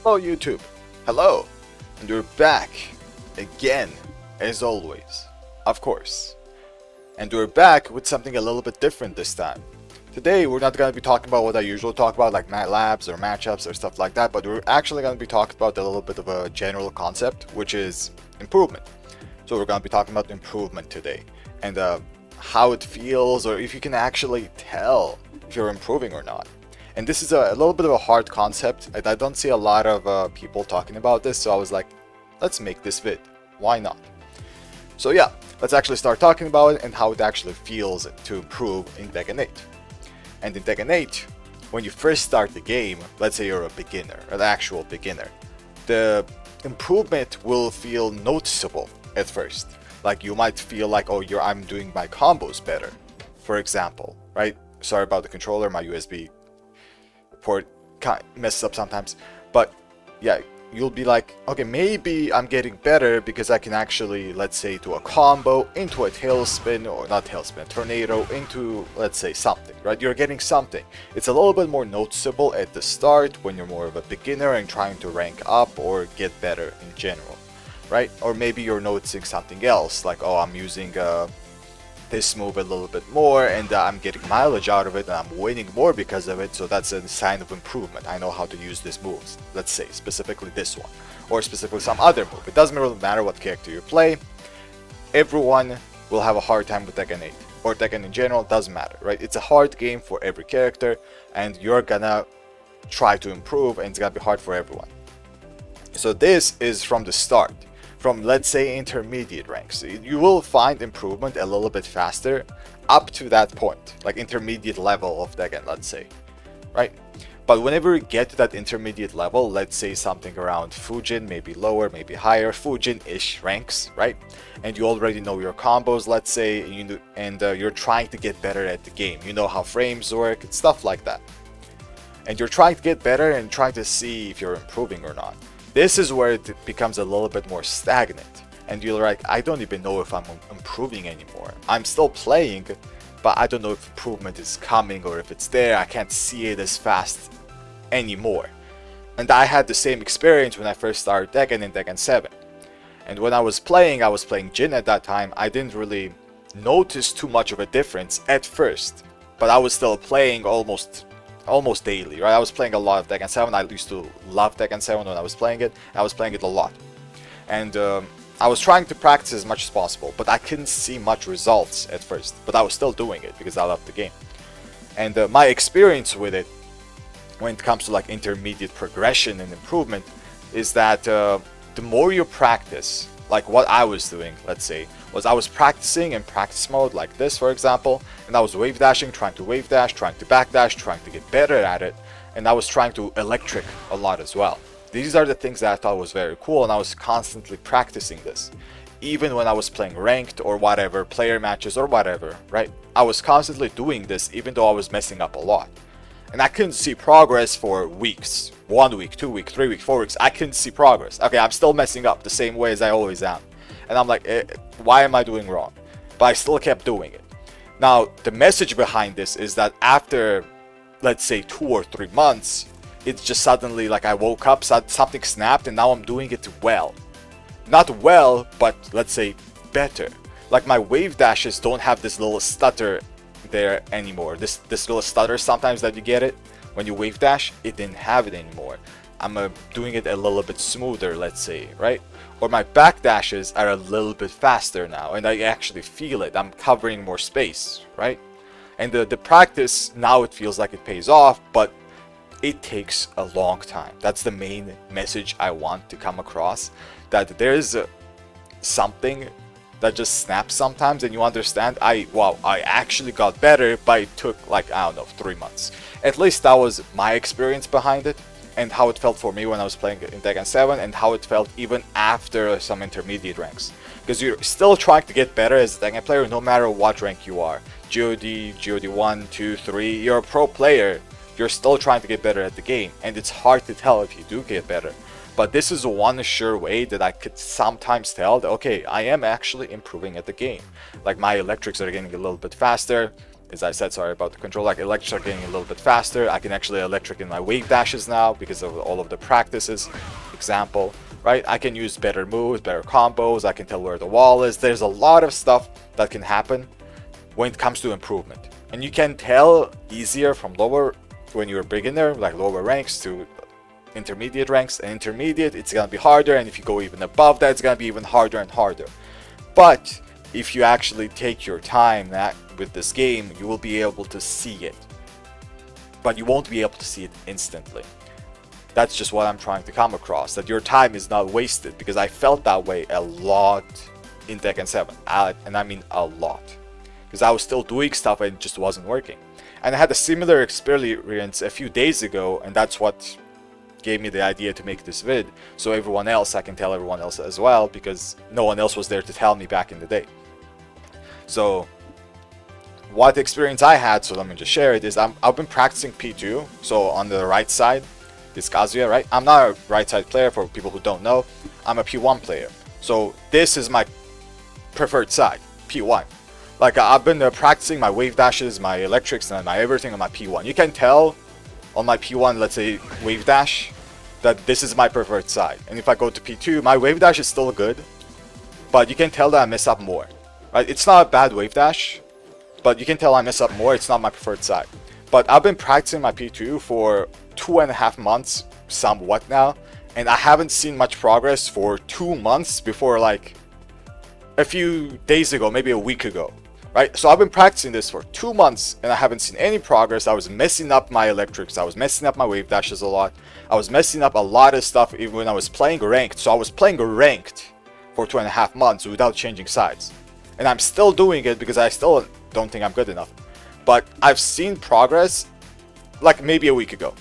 Hello YouTube, hello, and we're back again, as always, of course. And we're back with something a little bit different this time. Today we're not going to be talking about what I usually talk about, like mat labs or matchups or stuff like that, but we're actually going to be talking about a little bit of a general concept, which is improvement. So we're going to be talking about improvement today, and how it feels, or if you can actually tell if you're improving or not. And this is a little bit of a hard concept, and I don't see a lot of people talking about this, so I was like, let's make this vid. Why not? So yeah, let's actually start talking about it and how it actually feels to improve in Tekken 8. And in Tekken 8, when you first start the game, let's say you're a beginner, an actual beginner, the improvement will feel noticeable at first. Like you might feel like, oh, I'm doing my combos better, for example, right? Sorry about the controller, my USB port messes up sometimes, but yeah, you'll be like, okay, maybe I'm getting better because I can actually, let's say, do a combo into a tailspin, or not tailspin, a tornado into, let's say, something, right? You're getting something. It's a little bit more noticeable at the start when you're more of a beginner and trying to rank up or get better in general, right? Or maybe you're noticing something else, like, oh, I'm using this move a little bit more, and I'm getting mileage out of it, and I'm winning more because of it, so that's a sign of improvement. I know how to use these moves, let's say, specifically this one, or specifically some other move. It doesn't really matter what character you play, everyone will have a hard time with Tekken 8, or Tekken in general, doesn't matter, right? It's a hard game for every character, and you're gonna try to improve, and it's gonna be hard for everyone. So this is from the start. From, let's say, intermediate ranks, you will find improvement a little bit faster up to that point, like intermediate level of Tekken, let's say, right? But whenever you get to that intermediate level, let's say something around Fujin, maybe lower, maybe higher, Fujin-ish ranks, right? And you already know your combos, let's say, and you're trying to get better at the game. You know how frames work and stuff like that. And you're trying to get better and trying to see if you're improving or not. This is where it becomes a little bit more stagnant, and you're like, I don't even know if I'm improving anymore. I'm still playing, but I don't know if improvement is coming or if it's there. I can't see it as fast anymore. And I had the same experience when I first started Tekken in Tekken 7. And when I was playing Jin at that time. I didn't really notice too much of a difference at first, but I was still playing almost daily, right? I was playing a lot of Tekken 7. I used to love Tekken 7 when I was playing it. I was playing it a lot. And I was trying to practice as much as possible, but I couldn't see much results at first. But I was still doing it because I loved the game. And my experience with it, when it comes to like intermediate progression and improvement, is that the more you practice, like what I was doing, let's say, was I was practicing in practice mode like this, for example, and I was wave dashing, trying to wave dash, trying to backdash, trying to get better at it, and I was trying to electric a lot as well. These are the things that I thought was very cool, and I was constantly practicing this. Even when I was playing ranked or whatever, player matches or whatever, right? I was constantly doing this even though I was messing up a lot. And I couldn't see progress for weeks. 1 week, 2 weeks, 3 weeks, 4 weeks. I couldn't see progress. Okay, I'm still messing up the same way as I always am. And I'm like, why am I doing wrong? But I still kept doing it. Now, the message behind this is that after, let's say, 2 or 3 months, it's just suddenly like I woke up, something snapped, and now I'm doing it well. Not well, but let's say better. Like my wave dashes don't have this little stutter there anymore. This little stutter sometimes that you get it when you wave dash, it didn't have it anymore. I'm doing it a little bit smoother, let's say, right? Or my back dashes are a little bit faster now, and I actually feel it. I'm covering more space, right? And the practice, now it feels like it pays off, but it takes a long time. That's the main message I want to come across, that there's something that just snaps sometimes, and you understand, wow, I actually got better, but it took like, I don't know, 3 months. At least that was my experience behind it, and how it felt for me when I was playing in Tekken 7, and how it felt even after some intermediate ranks. Because you're still trying to get better as a Tekken player no matter what rank you are. GOD, GOD 1, 2, 3, you're a pro player, you're still trying to get better at the game, and it's hard to tell if you do get better. But this is one sure way that I could sometimes tell that, okay, I am actually improving at the game. Like my electrics are getting a little bit faster, As I said, sorry about the control, like electric-ing a little bit faster. I can actually electric in my wave dashes now because of all of the practices. Example, right? I can use better moves, better combos. I can tell where the wall is. There's a lot of stuff that can happen when it comes to improvement. And you can tell easier from lower, when you're a beginner, like lower ranks to intermediate ranks. And intermediate, it's gonna be harder. And if you go even above that, it's gonna be even harder and harder. But if you actually take your time with this game, you will be able to see it. But you won't be able to see it instantly. That's just what I'm trying to come across, that your time is not wasted, because I felt that way a lot in Tekken 7. And I mean a lot. Because I was still doing stuff and it just wasn't working. And I had a similar experience a few days ago, and that's what gave me the idea to make this vid. So everyone else, I can tell everyone else as well, because no one else was there to tell me back in the day. So what experience I had, so let me just share it, is I've been practicing P2. So on the right side is Kazuya, right? I'm not a right side player, for people who don't know. I'm a P1 player. So this is my preferred side, P1. Like I've been practicing my wave dashes, my electrics, and my everything on my P1. You can tell on my P1, let's say wave dash, that this is my preferred side. And if I go to P2, my wave dash is still good, but you can tell that I mess up more. Right? It's not a bad wave dash, but you can tell I mess up more. It's not my preferred side. But I've been practicing my P2 for 2.5 months, somewhat now, and I haven't seen much progress for 2 months before, like a few days ago, maybe a week ago. Right? So I've been practicing this for 2 months and I haven't seen any progress. I was messing up my electrics. I was messing up my wave dashes a lot. I was messing up a lot of stuff even when I was playing ranked. So I was playing ranked for 2.5 months without changing sides. And I'm still doing it because I still don't think I'm good enough. But I've seen progress like maybe a week ago.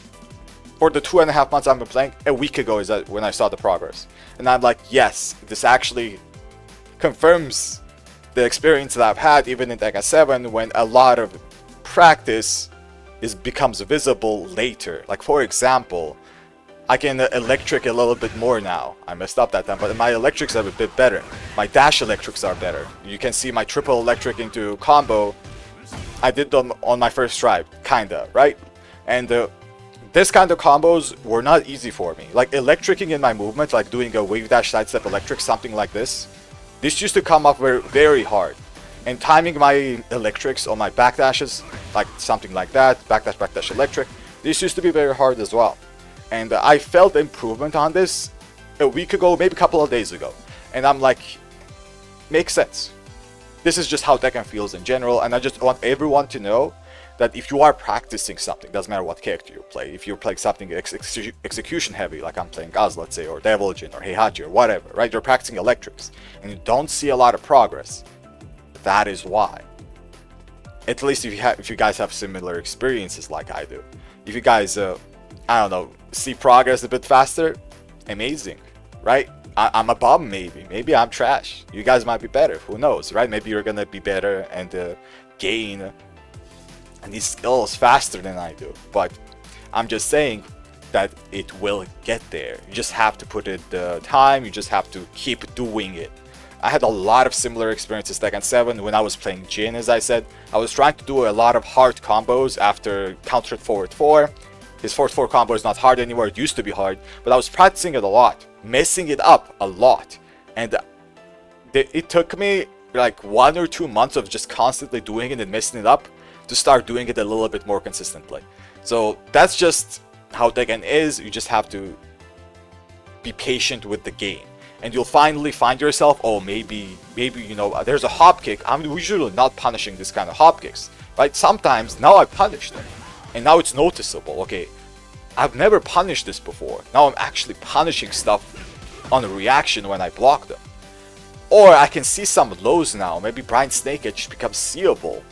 For the 2.5 months I've been playing, a week ago is when I saw the progress. And I'm like, yes, this actually confirms the experience that I've had even in Tekken 7, when a lot of practice becomes visible later. Like for example, I can electric a little bit more now. I messed up that time, but my electrics are a bit better. My dash electrics are better. You can see my triple electric into combo. I did them on my first try, kinda, right? And this kind of combos were not easy for me. Like electricing in my movement, like doing a wave dash sidestep electric, something like this. This used to come up very, very hard. And timing my electrics on my backdashes, like something like that, backdash, electric, this used to be very hard as well. And I felt improvement on this a week ago, maybe a couple of days ago. And I'm like, makes sense. This is just how Tekken feels in general, and I just want everyone to know that if you are practicing something, doesn't matter what character you play, if you're playing something execution heavy, like I'm playing Gaz, let's say, or Deviljin, or Heihachi, or whatever, right? You're practicing electrics, and you don't see a lot of progress. That is why. At least if you guys have similar experiences like I do. If you guys, I don't know, see progress a bit faster, amazing, right? I'm a bum, maybe I'm trash. You guys might be better, who knows, right? Maybe you're gonna be better and gain these skills faster than I do. But I'm just saying that it will get there. You just have to put in the time, you just have to keep doing it. I had a lot of similar experiences Tekken 7 when I was playing Jin, as I said. I was trying to do a lot of hard combos after countered forward 4. His forward 4 combo is not hard anymore, it used to be hard, but I was practicing it a lot, messing it up a lot. And it took me like 1 or 2 months of just constantly doing it and messing it up to start doing it a little bit more consistently. So that's just how Tekken is. You just have to be patient with the game. And you'll finally find yourself, oh, maybe, you know, there's a hop kick. I'm usually not punishing this kind of hop kicks, right? Sometimes, now I punish them. And now it's noticeable. Okay, I've never punished this before. Now I'm actually punishing stuff on a reaction when I block them. Or I can see some lows now. Maybe Brian Snake Edge becomes seeable.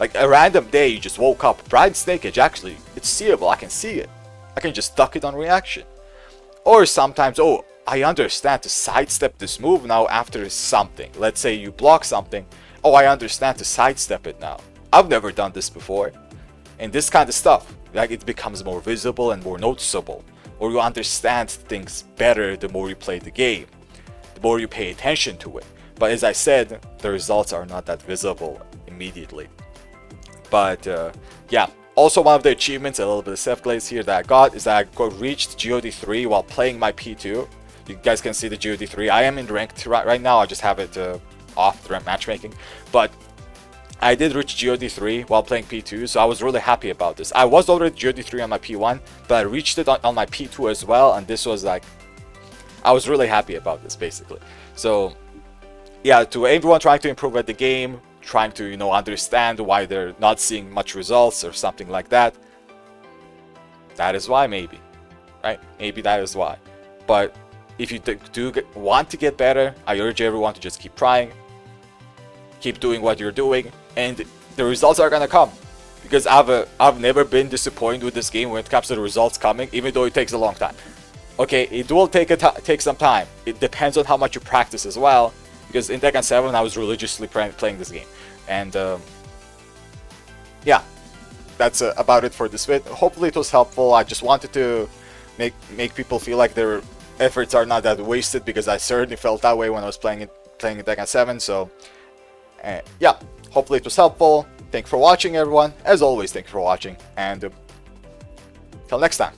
Like a random day you just woke up, Brian Snake Edge, actually, it's seeable. I can see it. I can just duck it on reaction. Or sometimes, oh, I understand to sidestep this move now after something. Let's say you block something. Oh, I understand to sidestep it now. I've never done this before. And this kind of stuff, like, it becomes more visible and more noticeable. Or you understand things better the more you play the game, the more you pay attention to it. But as I said, the results are not that visible immediately. But yeah, also one of the achievements, a little bit of self-glaze here that I got, is that I reached GOD3 while playing my P2. You guys can see the GOD3. I am in ranked right now, I just have it off the ranked matchmaking. But I did reach GOD3 while playing P2, so I was really happy about this. I was already GOD3 on my P1, but I reached it on my P2 as well, and this was like, I was really happy about this, basically. So yeah, to everyone trying to improve at the game, trying to, you know, understand why they're not seeing much results or something like that, that is why, maybe, right? Maybe that is why. But if you want to get better, I urge everyone to just keep trying, keep doing what you're doing, and the results are gonna come. Because I've never been disappointed with this game when it comes to the results coming, even though it takes a long time. Okay, it will take some time. It depends on how much you practice as well. Because in Tekken 7, I was religiously playing this game, and yeah, that's about it for this vid. Hopefully, it was helpful. I just wanted to make people feel like their efforts are not that wasted, because I certainly felt that way when I was playing in Tekken 7. So yeah, hopefully it was helpful. Thank you for watching, everyone. As always, thank you for watching, and till next time.